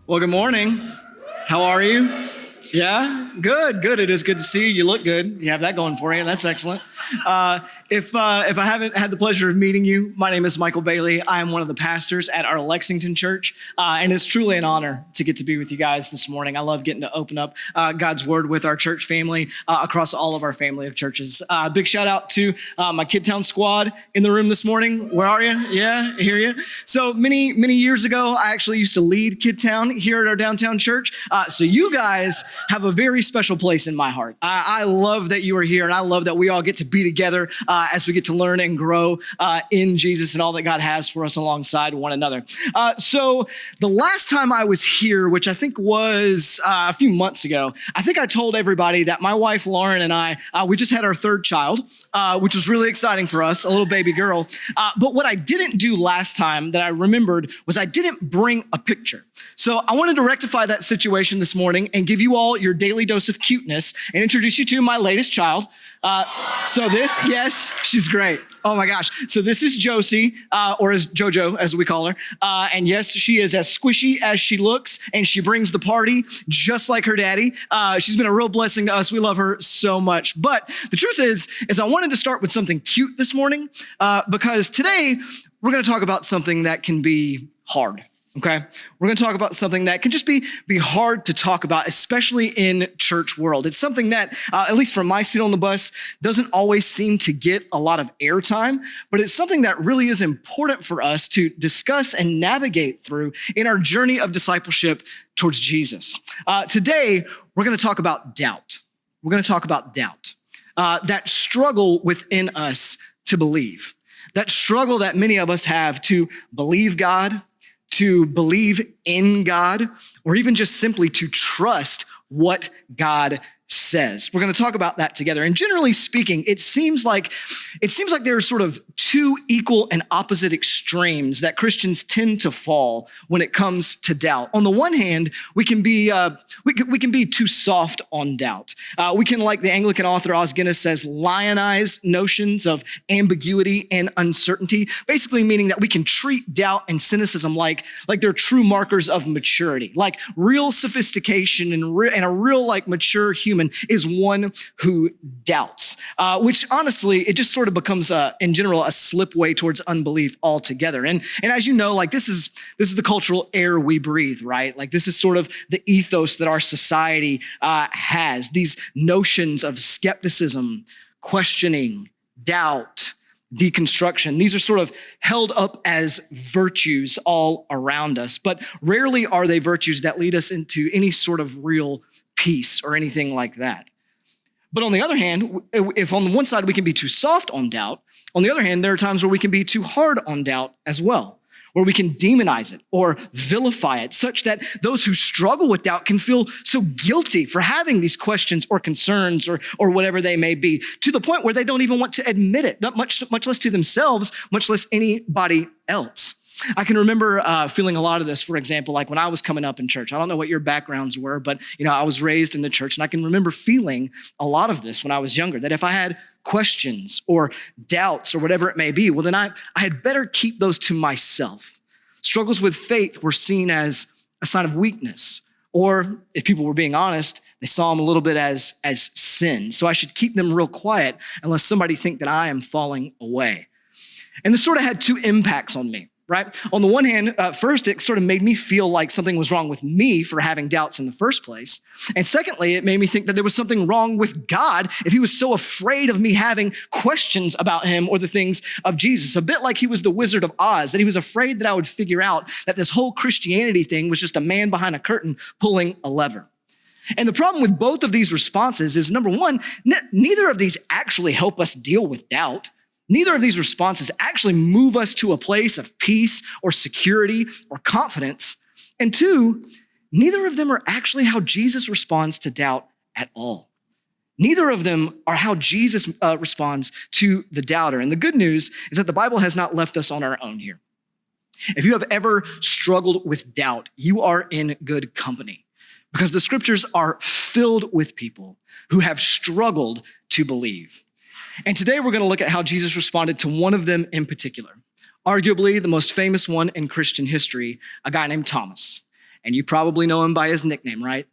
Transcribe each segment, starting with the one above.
Well, good morning. How are you? Yeah, good. It is good to see you. You look good. You have that going for you. That's excellent. If I haven't had the pleasure of meeting you, my name is Michael Bailey. I am one of the pastors at our Lexington church, and it's truly an honor to get to be with you guys this morning. I love getting to open up God's word with our church family across all of our family of churches. Big shout out to my Midtown squad in the room this morning. Where are you? Yeah, I hear you. So many years ago, I actually used to lead Midtown here at our downtown church. So you guys have a very special place in my heart. I love that you are here, and I love that we all get to be together as we get to learn and grow in Jesus and all that God has for us alongside one another. So the last time I was here, which I think was a few months ago, I think I told everybody that my wife Lauren and I, we just had our third child, which was really exciting for us, a little baby girl. But what I didn't do last time that I remembered was I didn't bring a picture. So I wanted to rectify that situation this morning and give you all your daily dose of cuteness and introduce you to my latest child. Yes, she's great. Oh my gosh. So this is Josie, or as JoJo, as we call her. And yes, she is as squishy as she looks, and she brings the party just like her daddy. She's been a real blessing to us. We love her so much. But the truth is I wanted to start with something cute this morning, because today we're going to talk about something that can be hard. Okay, we're going to talk about something that can just be hard to talk about, especially in church world. It's something that, at least from my seat on the bus, doesn't always seem to get a lot of airtime, but it's something that really is important for us to discuss and navigate through in our journey of discipleship towards Jesus. Today, we're going to talk about doubt. We're going to talk about doubt, that struggle within us to believe, that struggle that many of us have to believe God, to believe in God, or even just simply to trust what God says. We're going to talk about that together. And generally speaking, it seems like there are sort of two equal and opposite extremes that Christians tend to fall when it comes to doubt. On the one hand, we can be too soft on doubt. We can, like the Anglican author Os Guinness says, lionize notions of ambiguity and uncertainty, basically meaning that we can treat doubt and cynicism like they're true markers of maturity, like real sophistication and a real like mature human is one who doubts, which honestly, it just sort of becomes in general a slipway towards unbelief altogether. And as you know, like this is the cultural air we breathe, right? Like this is sort of the ethos that our society has, these notions of skepticism, questioning, doubt, deconstruction. These are sort of held up as virtues all around us, but rarely are they virtues that lead us into any sort of real peace or anything like that. But on the other hand, if on the one side we can be too soft on doubt, on the other hand, there are times where we can be too hard on doubt as well, where we can demonize it or vilify it such that those who struggle with doubt can feel so guilty for having these questions or concerns or whatever they may be, to the point where they don't even want to admit it, not much less to themselves, much less anybody else. I can remember feeling a lot of this, for example, like when I was coming up in church. I don't know what your backgrounds were, but I was raised in the church, and I can remember feeling a lot of this when I was younger, that if I had questions or doubts or whatever it may be, well, then I had better keep those to myself. Struggles with faith were seen as a sign of weakness, or if people were being honest, they saw them a little bit as sin. So I should keep them real quiet unless somebody think that I am falling away. And this sort of had two impacts on me. Right? On the one hand, first, it sort of made me feel like something was wrong with me for having doubts in the first place. And secondly, it made me think that there was something wrong with God if he was so afraid of me having questions about him or the things of Jesus. A bit like he was the Wizard of Oz, that he was afraid that I would figure out that this whole Christianity thing was just a man behind a curtain pulling a lever. And the problem with both of these responses is, number one, neither of these actually help us deal with doubt. Neither of these responses actually move us to a place of peace or security or confidence. And two, neither of them are actually how Jesus responds to doubt at all. Neither of them are how Jesus responds to the doubter. And the good news is that the Bible has not left us on our own here. If you have ever struggled with doubt, you are in good company, because the scriptures are filled with people who have struggled to believe. And today we're going to look at how Jesus responded to one of them in particular, arguably the most famous one in Christian history, a guy named Thomas. And you probably know him by his nickname, right?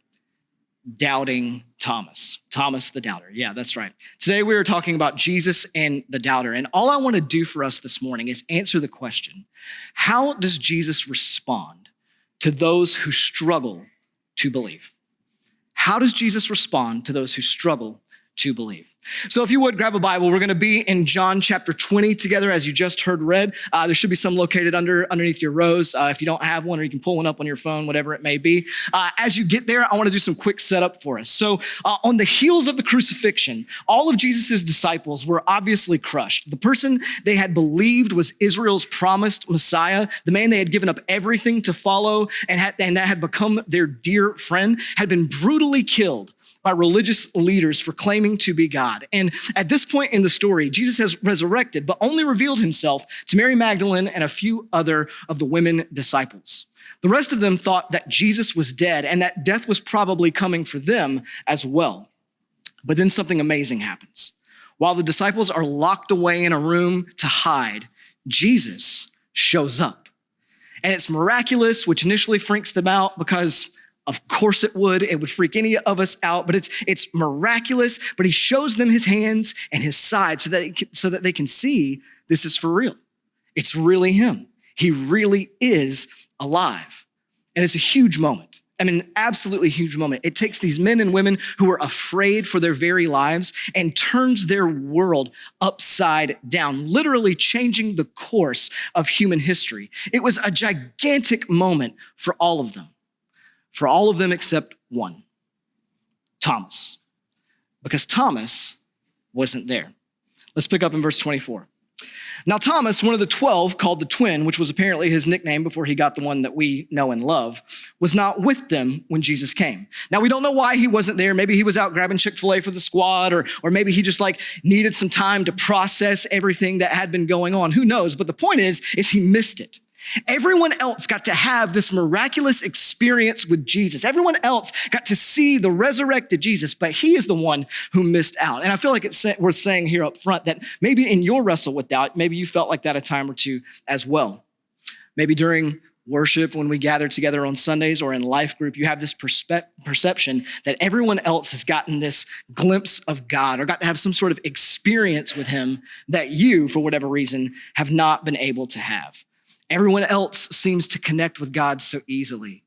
Doubting Thomas. Thomas the Doubter. Yeah, that's right. Today we are talking about Jesus and the Doubter. And all I want to do for us this morning is answer the question, how does Jesus respond to those who struggle to believe? How does Jesus respond to those who struggle to believe? So if you would, grab a Bible. We're going to be in John chapter 20 together, as you just heard read. There should be some located underneath your rows. If you don't have one, or you can pull one up on your phone, whatever it may be. As you get there, I want to do some quick setup for us. So on the heels of the crucifixion, all of Jesus's disciples were obviously crushed. The person they had believed was Israel's promised Messiah, the man they had given up everything to follow and that had become their dear friend, had been brutally killed by religious leaders for claiming to be God. And at this point in the story, Jesus has resurrected, but only revealed himself to Mary Magdalene and a few other of the women disciples. The rest of them thought that Jesus was dead and that death was probably coming for them as well. But then something amazing happens. While the disciples are locked away in a room to hide, Jesus shows up. And it's miraculous, which initially freaks them out because of course it would freak any of us out, but it's miraculous, but he shows them his hands and his side so that they can see this is for real. It's really him. He really is alive. And it's a huge moment. I mean, absolutely huge moment. It takes these men and women who are afraid for their very lives and turns their world upside down, literally changing the course of human history. It was a gigantic moment for all of them. For all of them except one, Thomas, because Thomas wasn't there. Let's pick up in verse 24. Now, Thomas, one of the 12, called the twin, which was apparently his nickname before he got the one that we know and love, was not with them when Jesus came. Now, we don't know why he wasn't there. Maybe he was out grabbing Chick-fil-A for the squad, or maybe he just needed some time to process everything that had been going on. Who knows? But the point is he missed it. Everyone else got to have this miraculous experience with Jesus. Everyone else got to see the resurrected Jesus, but he is the one who missed out. And I feel like it's worth saying here up front that maybe in your wrestle with doubt, maybe you felt like that a time or two as well. Maybe during worship when we gather together on Sundays or in life group, you have this perception that everyone else has gotten this glimpse of God or got to have some sort of experience with him that you, for whatever reason, have not been able to have. Everyone else seems to connect with God so easily.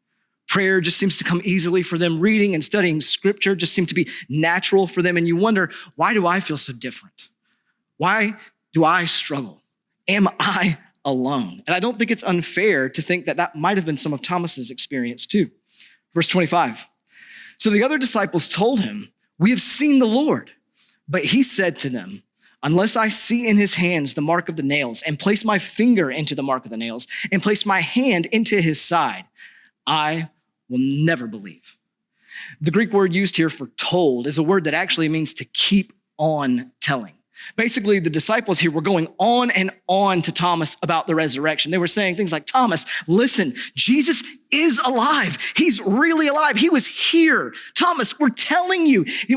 Prayer just seems to come easily for them. Reading and studying scripture just seem to be natural for them. And you wonder, why do I feel so different? Why do I struggle? Am I alone? And I don't think it's unfair to think that might have been some of Thomas's experience too. Verse 25. So the other disciples told him, "We have seen the Lord." But he said to them, "Unless I see in his hands the mark of the nails and place my finger into the mark of the nails and place my hand into his side, I will never believe." The Greek word used here for told is a word that actually means to keep on telling. Basically, the disciples here were going on and on to Thomas about the resurrection. They were saying things like, "Thomas, listen, Jesus is alive. He's really alive. He was here. Thomas, we're telling you, he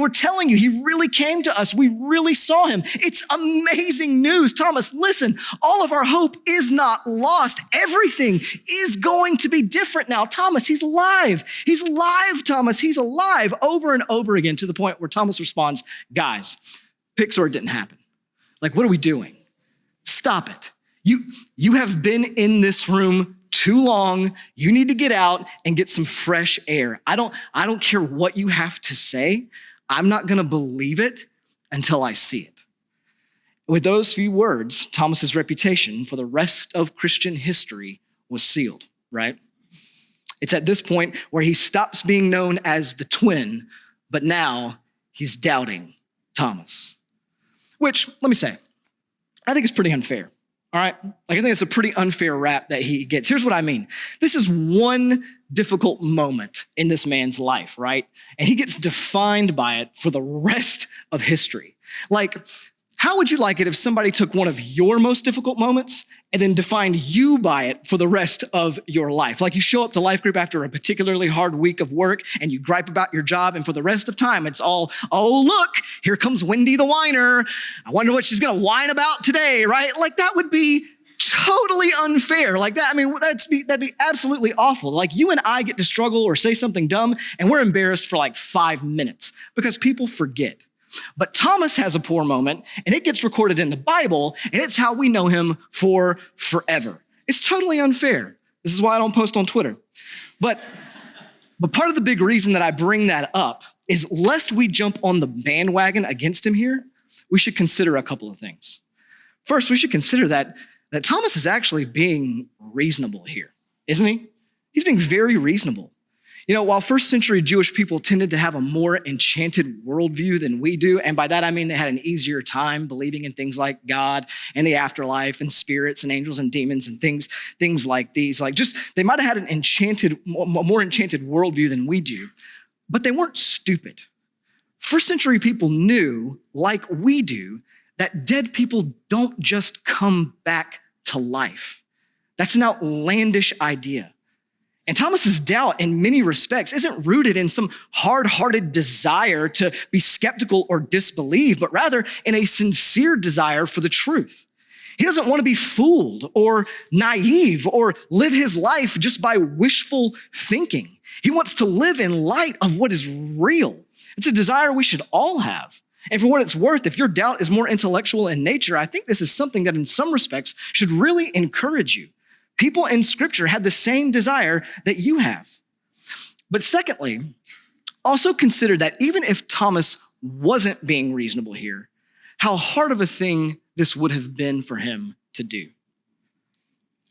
really came to us. We really saw him. It's amazing news. Thomas, listen, all of our hope is not lost. Everything is going to be different now. Thomas, he's alive. He's alive, Thomas. He's alive," over and over again, to the point where Thomas responds, "Guys, Pixar didn't happen. What are we doing? Stop it. You have been in this room too long. You need to get out and get some fresh air. I don't care what you have to say. I'm not going to believe it until I see it." With those few words, Thomas's reputation for the rest of Christian history was sealed, right? It's at this point where he stops being known as the twin, but now he's doubting Thomas. Which, let me say, I think it's pretty unfair, all right? I think it's a pretty unfair rap that he gets. Here's what I mean. This is one difficult moment in this man's life, right? And he gets defined by it for the rest of history. How would you like it if somebody took one of your most difficult moments and then defined you by it for the rest of your life? You show up to life group after a particularly hard week of work and you gripe about your job, and for the rest of time, it's all, "Oh, look, here comes Wendy the whiner. I wonder what she's gonna whine about today," right? That would be totally unfair. Like that, I mean, that'd be absolutely awful. Like you and I get to struggle or say something dumb and we're embarrassed for like 5 minutes because people forget. But Thomas has a poor moment and it gets recorded in the Bible and it's how we know him for forever. It's totally unfair. This is why I don't post on Twitter. But part of the big reason that I bring that up is lest we jump on the bandwagon against him here, we should consider a couple of things. First, we should consider that Thomas is actually being reasonable here, isn't he? He's being very reasonable. You know, while first century Jewish people tended to have a more enchanted worldview than we do, and by that I mean they had an easier time believing in things like God and the afterlife and spirits and angels and demons and things like these. Like just, they might have had a more enchanted worldview than we do, but they weren't stupid. First century people knew, like we do, that dead people don't just come back to life. That's an outlandish idea. And Thomas's doubt in many respects isn't rooted in some hard-hearted desire to be skeptical or disbelieve, but rather in a sincere desire for the truth. He doesn't want to be fooled or naive or live his life just by wishful thinking. He wants to live in light of what is real. It's a desire we should all have. And for what it's worth, if your doubt is more intellectual in nature, I think this is something that in some respects should really encourage you. People in Scripture had the same desire that you have. But secondly, also consider that even if Thomas wasn't being reasonable here, how hard of a thing this would have been for him to do.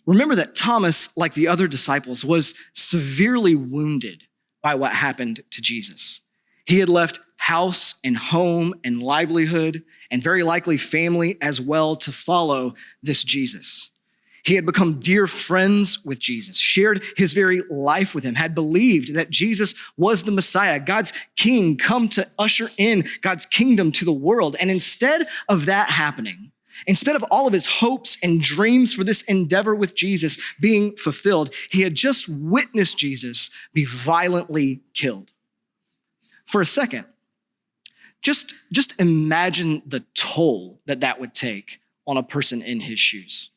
Remember that Thomas, like the other disciples, was severely wounded by what happened to Jesus. He had left house and home and livelihood and very likely family as well to follow this Jesus. He had become dear friends with Jesus, shared his very life with him, had believed that Jesus was the Messiah, God's king, come to usher in God's kingdom to the world. And instead of that happening, instead of all of his hopes and dreams for this endeavor with Jesus being fulfilled, he had just witnessed Jesus be violently killed. For a second, just imagine the toll that would take on a person in his shoes.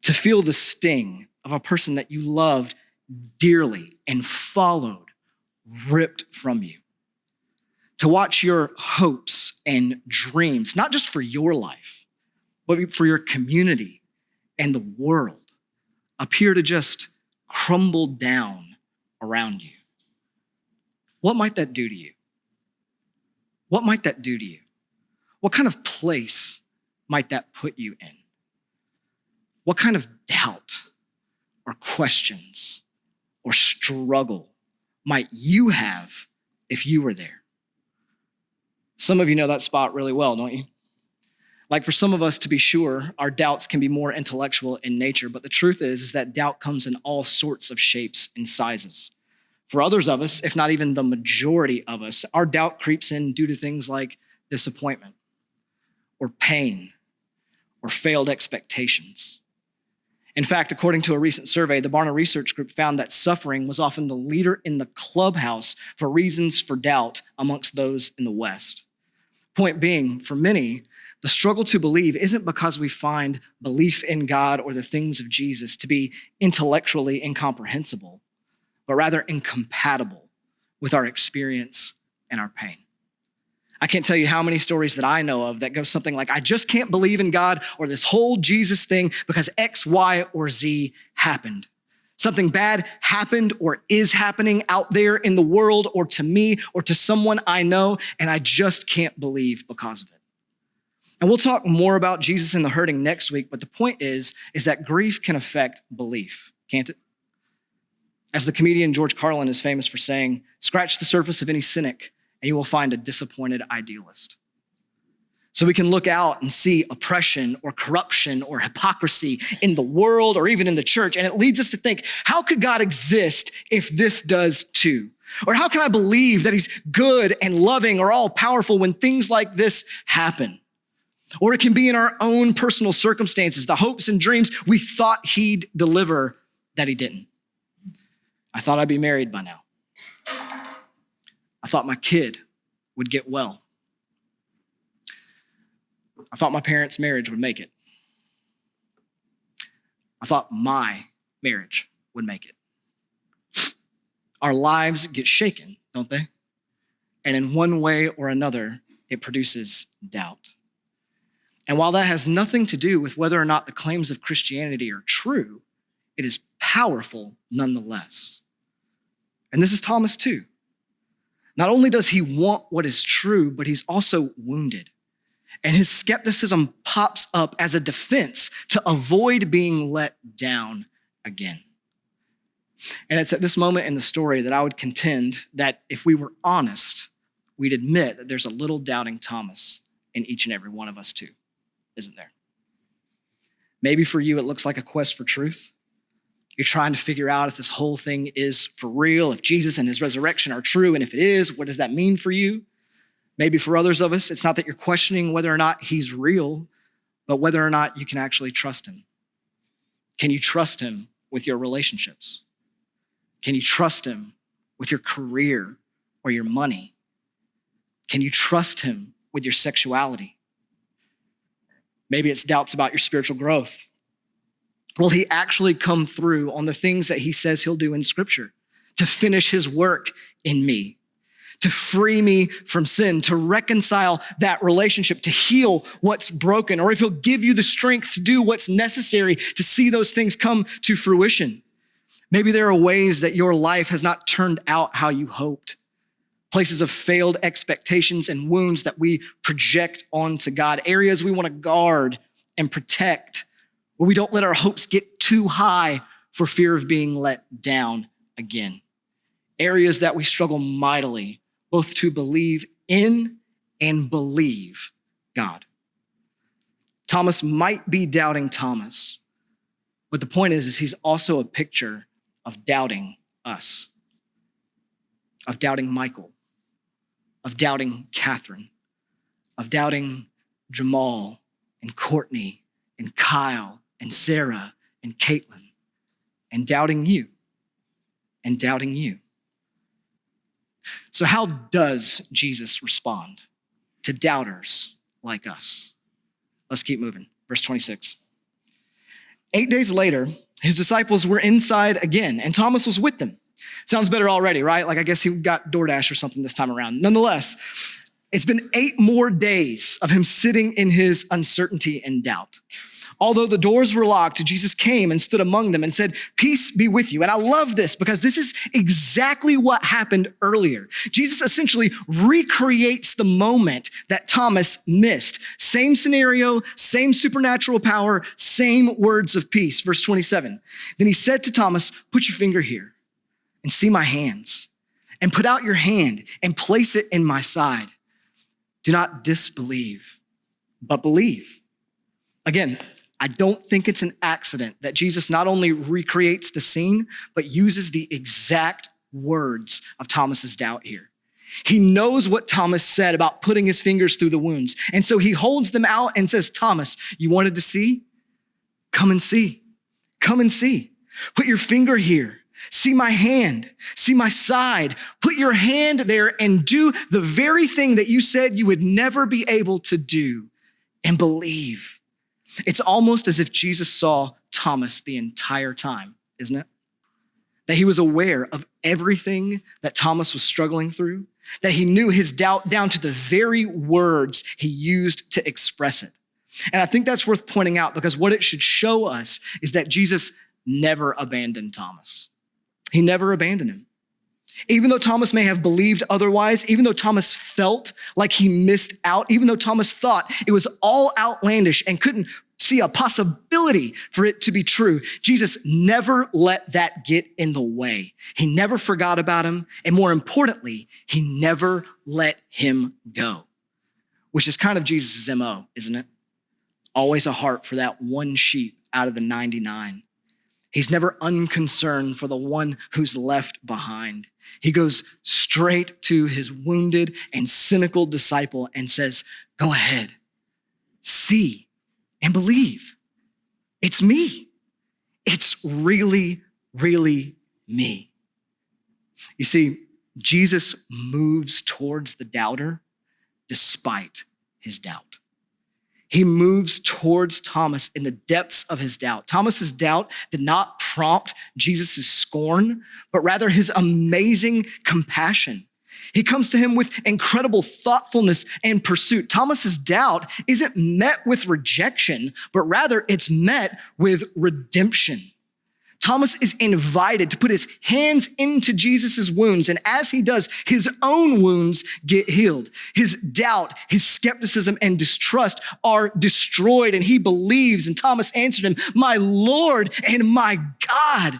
To feel the sting of a person that you loved dearly and followed ripped from you. To watch your hopes and dreams, not just for your life, but for your community and the world, appear to just crumble down around you. What might that do to you? What might that do to you? What kind of place might that put you in? What kind of doubt or questions or struggle might you have if you were there? Some of you know that spot really well, don't you? Like for some of us, to be sure, our doubts can be more intellectual in nature, but the truth is that doubt comes in all sorts of shapes and sizes. For others of us, if not even the majority of us, our doubt creeps in due to things like disappointment or pain or failed expectations. In fact, according to a recent survey, the Barna Research Group found that suffering was often the leader in the clubhouse for reasons for doubt amongst those in the West. Point being, for many, the struggle to believe isn't because we find belief in God or the things of Jesus to be intellectually incomprehensible, but rather incompatible with our experience and our pain. I can't tell you how many stories that I know of that go something like, I just can't believe in God or this whole Jesus thing because X, Y, or Z happened. Something bad happened or is happening out there in the world or to me or to someone I know, and I just can't believe because of it. And we'll talk more about Jesus and the hurting next week, but the point is that grief can affect belief, can't it? As the comedian George Carlin is famous for saying, scratch the surface of any cynic and you will find a disappointed idealist. So we can look out and see oppression or corruption or hypocrisy in the world or even in the church, and it leads us to think, how could God exist if this does too? Or how can I believe that he's good and loving or all powerful when things like this happen? Or it can be in our own personal circumstances, the hopes and dreams we thought he'd deliver that he didn't. I thought I'd be married by now. I thought my kid would get well. I thought my parents' marriage would make it. I thought my marriage would make it. Our lives get shaken, don't they? And in one way or another, it produces doubt. And while that has nothing to do with whether or not the claims of Christianity are true, it is powerful nonetheless. And this is Thomas too. Not only does he want what is true, but he's also wounded. And his skepticism pops up as a defense to avoid being let down again. And it's at this moment in the story that I would contend that if we were honest, we'd admit that there's a little doubting Thomas in each and every one of us too, isn't there? Maybe for you, it looks like a quest for truth. You're trying to figure out if this whole thing is for real, if Jesus and his resurrection are true, and if it is, what does that mean for you? Maybe for others of us, it's not that you're questioning whether or not he's real, but whether or not you can actually trust him. Can you trust him with your relationships? Can you trust him with your career or your money? Can you trust him with your sexuality? Maybe it's doubts about your spiritual growth. Will he actually come through on the things that he says he'll do in Scripture to finish his work in me, to free me from sin, to reconcile that relationship, to heal what's broken, or if he'll give you the strength to do what's necessary to see those things come to fruition? Maybe there are ways that your life has not turned out how you hoped, places of failed expectations and wounds that we project onto God, areas we want to guard and protect, where we don't let our hopes get too high for fear of being let down again. Areas that we struggle mightily, both to believe in and believe God. Thomas might be doubting Thomas, but the point is he's also a picture of doubting us, of doubting Michael, of doubting Catherine, of doubting Jamal and Courtney and Kyle and Sarah and Caitlin, and doubting you, and doubting you. So how does Jesus respond to doubters like us? Let's keep moving. Verse 26. 8 days later, his disciples were inside again, and Thomas was with them. Sounds better already, right? Like I guess he got DoorDash or something this time around. Nonetheless, it's been 8 more days of him sitting in his uncertainty and doubt. Although the doors were locked, Jesus came and stood among them and said, "Peace be with you." And I love this because this is exactly what happened earlier. Jesus essentially recreates the moment that Thomas missed. Same scenario, same supernatural power, same words of peace. Verse 27. Then he said to Thomas, "Put your finger here and see my hands, and put out your hand and place it in my side. Do not disbelieve, but believe." Again, I don't think it's an accident that Jesus not only recreates the scene, but uses the exact words of Thomas's doubt here. He knows what Thomas said about putting his fingers through the wounds. And so he holds them out and says, "Thomas, you wanted to see? Come and see. Come and see. Put your finger here. See my hand. See my side. Put your hand there and do the very thing that you said you would never be able to do, and believe." It's almost as if Jesus saw Thomas the entire time, isn't it? That he was aware of everything that Thomas was struggling through, that he knew his doubt down to the very words he used to express it. And I think that's worth pointing out because what it should show us is that Jesus never abandoned Thomas. He never abandoned him. Even though Thomas may have believed otherwise, even though Thomas felt like he missed out, even though Thomas thought it was all outlandish and couldn't see a possibility for it to be true, Jesus never let that get in the way. He never forgot about him. And more importantly, he never let him go, which is kind of Jesus' MO, isn't it? Always a heart for that one sheep out of the 99. He's never unconcerned for the one who's left behind. He goes straight to his wounded and cynical disciple and says, "Go ahead, see and believe. It's me. It's really, really me." You see, Jesus moves towards the doubter despite his doubt. he moves towards Thomas in the depths of his doubt. Thomas's doubt did not prompt Jesus' scorn, but rather his amazing compassion. He comes to him with incredible thoughtfulness and pursuit. Thomas's doubt isn't met with rejection, but rather it's met with redemption. Thomas is invited to put his hands into Jesus' wounds, and as he does, his own wounds get healed. His doubt, his skepticism, and distrust are destroyed, and he believes, and Thomas answered him, "My Lord and my God."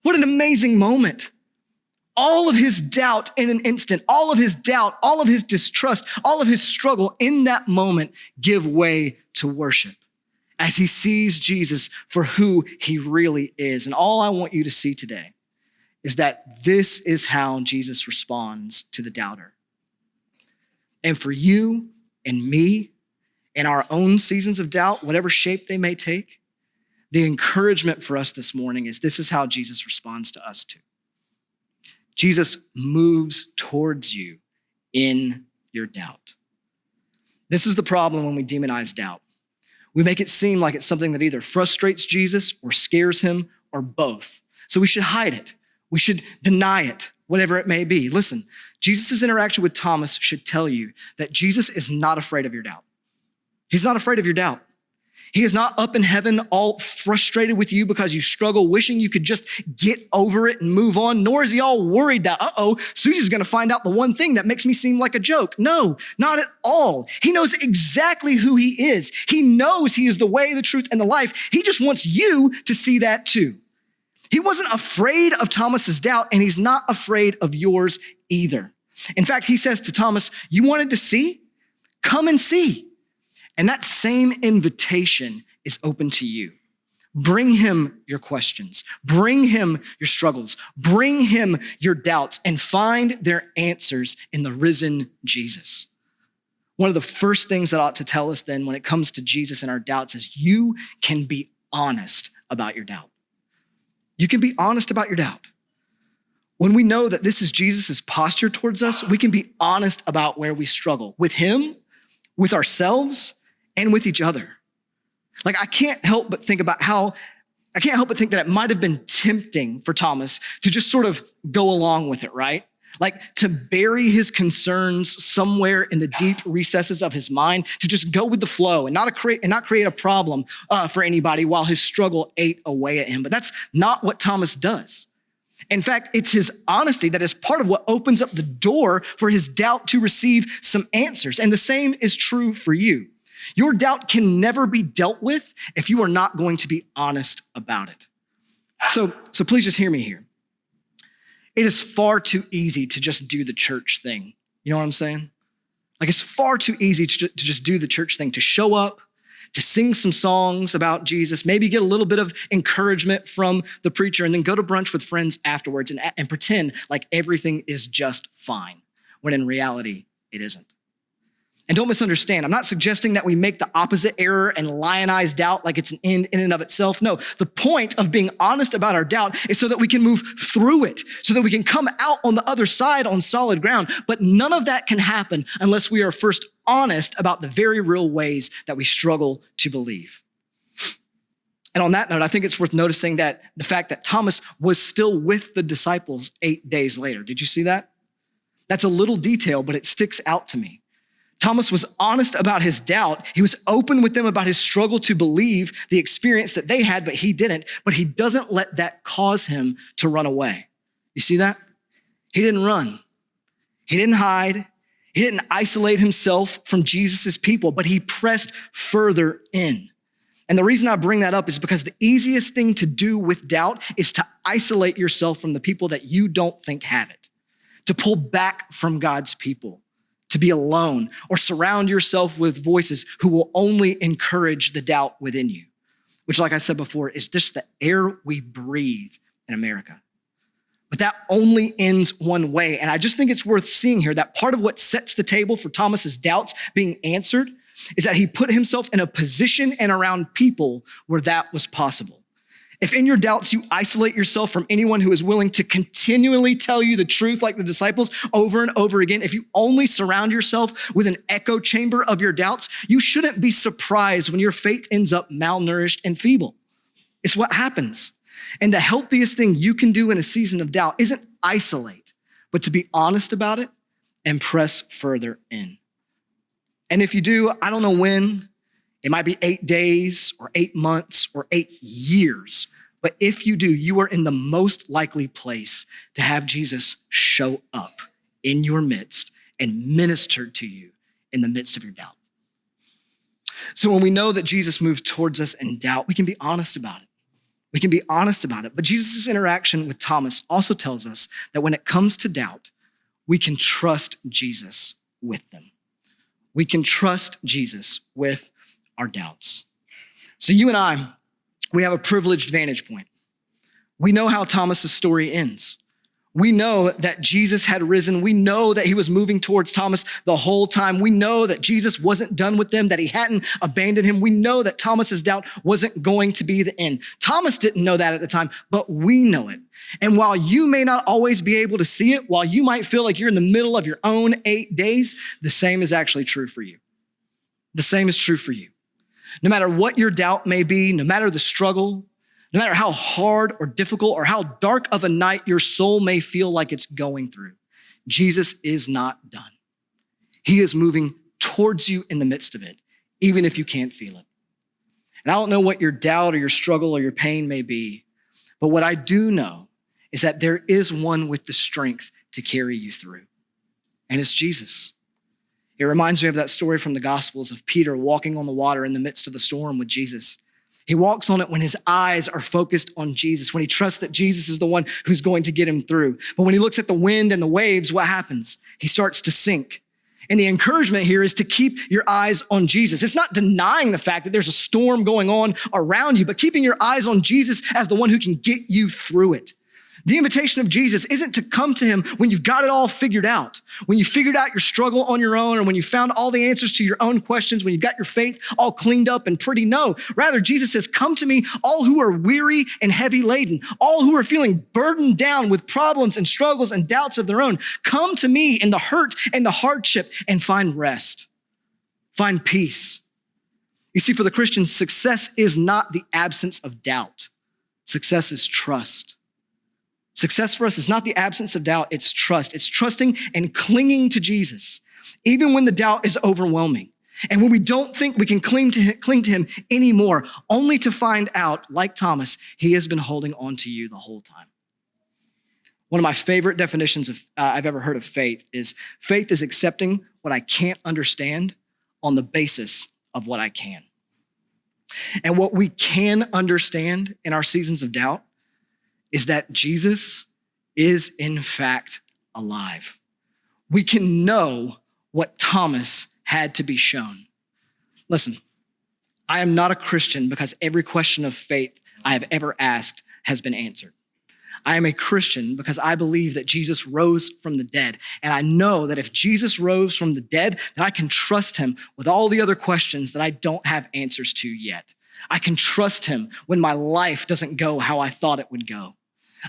What an amazing moment. All of his doubt in an instant, all of his doubt, all of his distrust, all of his struggle in that moment give way to worship as he sees Jesus for who he really is. And all I want you to see today is that this is how Jesus responds to the doubter. And for you and me, in our own seasons of doubt, whatever shape they may take, the encouragement for us this morning is this is how Jesus responds to us too. Jesus moves towards you in your doubt. This is the problem when we demonize doubt. We make it seem like it's something that either frustrates Jesus or scares him or both. So we should hide it. We should deny it, whatever it may be. Listen, Jesus' interaction with Thomas should tell you that Jesus is not afraid of your doubt. He's not afraid of your doubt. He is not up in heaven all frustrated with you because you struggle, wishing you could just get over it and move on, nor is he all worried that, Susie's gonna find out the one thing that makes me seem like a joke. No, not at all. He knows exactly who he is. He knows he is the way, the truth, and the life. He just wants you to see that too. He wasn't afraid of Thomas's doubt, and he's not afraid of yours either. In fact, he says to Thomas, "You wanted to see? Come and see." And that same invitation is open to you. Bring him your questions. Bring him your struggles. Bring him your doubts and find their answers in the risen Jesus. One of the first things that ought to tell us then when it comes to Jesus and our doubts is you can be honest about your doubt. You can be honest about your doubt. When we know that this is Jesus' posture towards us, we can be honest about where we struggle with him, with ourselves, and with each other. Like I can't help but think that it might have been tempting for Thomas to just sort of go along with it, right? Like to bury his concerns somewhere in the deep recesses of his mind, to just go with the flow and not create a problem for anybody while his struggle ate away at him. But that's not what Thomas does. In fact, it's his honesty that is part of what opens up the door for his doubt to receive some answers. And the same is true for you. Your doubt can never be dealt with if you are not going to be honest about it. So please just hear me here. It is far too easy to just do the church thing. You know what I'm saying? Like it's far too easy to just do the church thing, to show up, to sing some songs about Jesus, maybe get a little bit of encouragement from the preacher, and then go to brunch with friends afterwards and pretend like everything is just fine, when in reality, it isn't. And don't misunderstand, I'm not suggesting that we make the opposite error and lionize doubt like it's an end in and of itself. No, the point of being honest about our doubt is so that we can move through it, so that we can come out on the other side on solid ground. But none of that can happen unless we are first honest about the very real ways that we struggle to believe. And on that note, I think it's worth noticing that the fact that Thomas was still with the disciples 8 days later. Did you see that? That's a little detail, but it sticks out to me. Thomas was honest about his doubt. He was open with them about his struggle to believe the experience that they had, but he didn't. But he doesn't let that cause him to run away. You see that? He didn't run. He didn't hide. He didn't isolate himself from Jesus' people, but he pressed further in. And the reason I bring that up is because the easiest thing to do with doubt is to isolate yourself from the people that you don't think have it, to pull back from God's people, to be alone, or surround yourself with voices who will only encourage the doubt within you, which, like I said before, is just the air we breathe in America. But that only ends one way. And I just think it's worth seeing here that part of what sets the table for Thomas's doubts being answered is that he put himself in a position and around people where that was possible. if in your doubts you isolate yourself from anyone who is willing to continually tell you the truth like the disciples over and over again, if you only surround yourself with an echo chamber of your doubts, you shouldn't be surprised when your faith ends up malnourished and feeble. It's what happens. And the healthiest thing you can do in a season of doubt isn't isolate, but to be honest about it and press further in. And if you do, I don't know when, it might be 8 days or 8 months or 8 years. But if you do, you are in the most likely place to have Jesus show up in your midst and minister to you in the midst of your doubt. So when we know that Jesus moved towards us in doubt, we can be honest about it. We can be honest about it. But Jesus' interaction with Thomas also tells us that when it comes to doubt, we can trust Jesus with them. We can trust Jesus with our doubts. So you and I, we have a privileged vantage point. We know how Thomas's story ends. We know that Jesus had risen. We know that he was moving towards Thomas the whole time. We know that Jesus wasn't done with them, that he hadn't abandoned him. We know that Thomas's doubt wasn't going to be the end. Thomas didn't know that at the time, but we know it. And while you may not always be able to see it, while you might feel like you're in the middle of your own 8 days, the same is actually true for you. The same is true for you. No matter what your doubt may be, no matter the struggle, no matter how hard or difficult or how dark of a night your soul may feel like it's going through, Jesus is not done. He is moving towards you in the midst of it, even if you can't feel it. And I don't know what your doubt or your struggle or your pain may be, but what I do know is that there is one with the strength to carry you through, and it's Jesus. It reminds me of that story from the Gospels of Peter walking on the water in the midst of the storm with Jesus. He walks on it when his eyes are focused on Jesus, when he trusts that Jesus is the one who's going to get him through. But when he looks at the wind and the waves, what happens? He starts to sink. And the encouragement here is to keep your eyes on Jesus. It's not denying the fact that there's a storm going on around you, but keeping your eyes on Jesus as the one who can get you through it. The invitation of Jesus isn't to come to him when you've got it all figured out, when you figured out your struggle on your own, or when you found all the answers to your own questions, when you've got your faith all cleaned up and pretty. No, rather, Jesus says, come to me, all who are weary and heavy laden, all who are feeling burdened down with problems and struggles and doubts of their own. Come to me in the hurt and the hardship and find rest, find peace. You see, for the Christian, success is not the absence of doubt. Success is trust. Success for us is not the absence of doubt, it's trust. It's trusting and clinging to Jesus, even when the doubt is overwhelming. And when we don't think we can cling to him anymore, only to find out, like Thomas, he has been holding on to you the whole time. One of my favorite definitions I've ever heard of faith is accepting what I can't understand on the basis of what I can. And what we can understand in our seasons of doubt is that Jesus is in fact alive. We can know what Thomas had to be shown. Listen, I am not a Christian because every question of faith I have ever asked has been answered. I am a Christian because I believe that Jesus rose from the dead. And I know that if Jesus rose from the dead, then I can trust him with all the other questions that I don't have answers to yet. I can trust him when my life doesn't go how I thought it would go.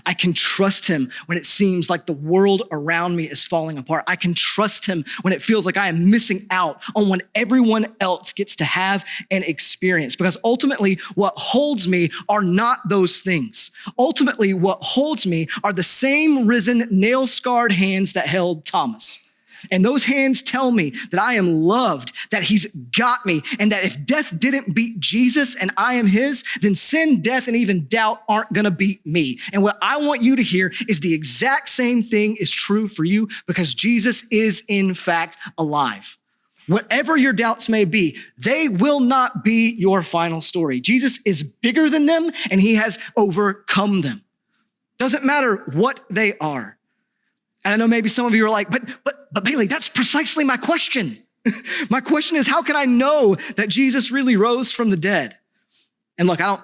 I can trust him when it seems like the world around me is falling apart. I can trust him when it feels like I am missing out on what everyone else gets to have and experience. Because ultimately, what holds me are not those things. Ultimately, what holds me are the same risen, nail-scarred hands that held Thomas. And those hands tell me that I am loved, that he's got me, and that if death didn't beat Jesus and I am his, then sin, death, and even doubt aren't gonna beat me. And what I want you to hear is the exact same thing is true for you because Jesus is in fact alive. Whatever your doubts may be, they will not be your final story. Jesus is bigger than them and he has overcome them. Doesn't matter what they are. And I know maybe some of you are like, but Bailey, that's precisely my question. My question is, how can I know that Jesus really rose from the dead? And look, I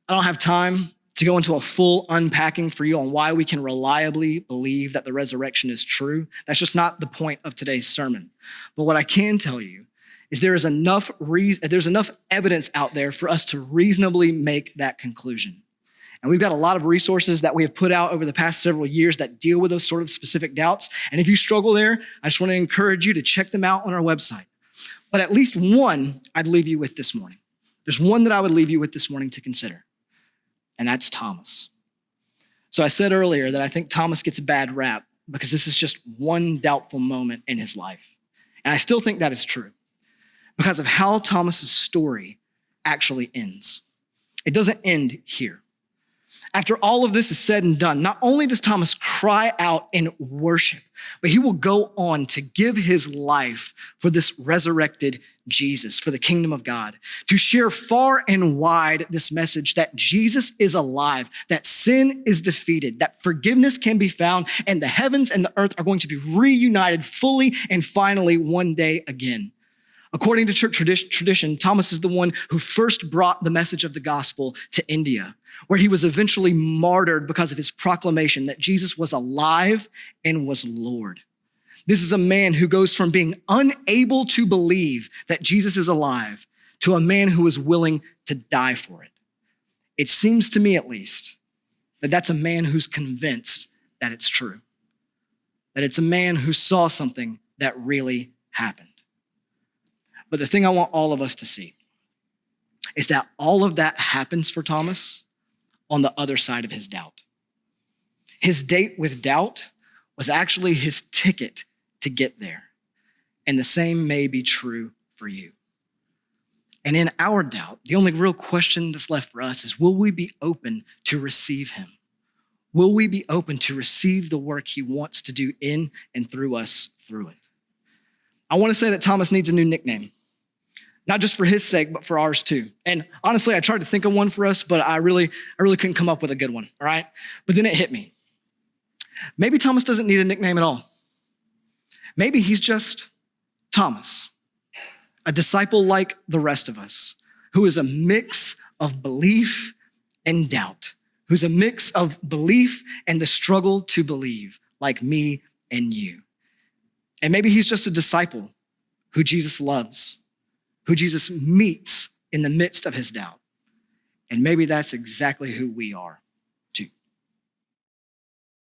don't have time to go into a full unpacking for you on why we can reliably believe that the resurrection is true. That's just not the point of today's sermon. But what I can tell you is there's enough evidence out there for us to reasonably make that conclusion. And we've got a lot of resources that we have put out over the past several years that deal with those sort of specific doubts. And if you struggle there, I just want to encourage you to check them out on our website. But at least one I'd leave you with this morning. There's one that I would leave you with this morning to consider, and that's Thomas. So I said earlier that I think Thomas gets a bad rap because this is just one doubtful moment in his life. And I still think that is true because of how Thomas's story actually ends. It doesn't end here. After all of this is said and done, not only does Thomas cry out in worship, but he will go on to give his life for this resurrected Jesus, for the kingdom of God, to share far and wide this message that Jesus is alive, that sin is defeated, that forgiveness can be found, and the heavens and the earth are going to be reunited fully and finally one day again. According to church tradition, Thomas is the one who first brought the message of the gospel to India, where he was eventually martyred because of his proclamation that Jesus was alive and was Lord. This is a man who goes from being unable to believe that Jesus is alive to a man who is willing to die for it. It seems to me, at least, that that's a man who's convinced that it's true, that it's a man who saw something that really happened. But the thing I want all of us to see is that all of that happens for Thomas on the other side of his doubt. His date with doubt was actually his ticket to get there. And the same may be true for you. And in our doubt, the only real question that's left for us is, will we be open to receive him? Will we be open to receive the work he wants to do in and through us through it? I want to say that Thomas needs a new nickname. Not just for his sake, but for ours too. And honestly, I tried to think of one for us, but I really couldn't come up with a good one, all right? But then it hit me. Maybe Thomas doesn't need a nickname at all. Maybe he's just Thomas, a disciple like the rest of us, who is a mix of belief and doubt, who's a mix of belief and the struggle to believe, like me and you. And maybe he's just a disciple who Jesus loves, who Jesus meets in the midst of his doubt. And maybe that's exactly who we are.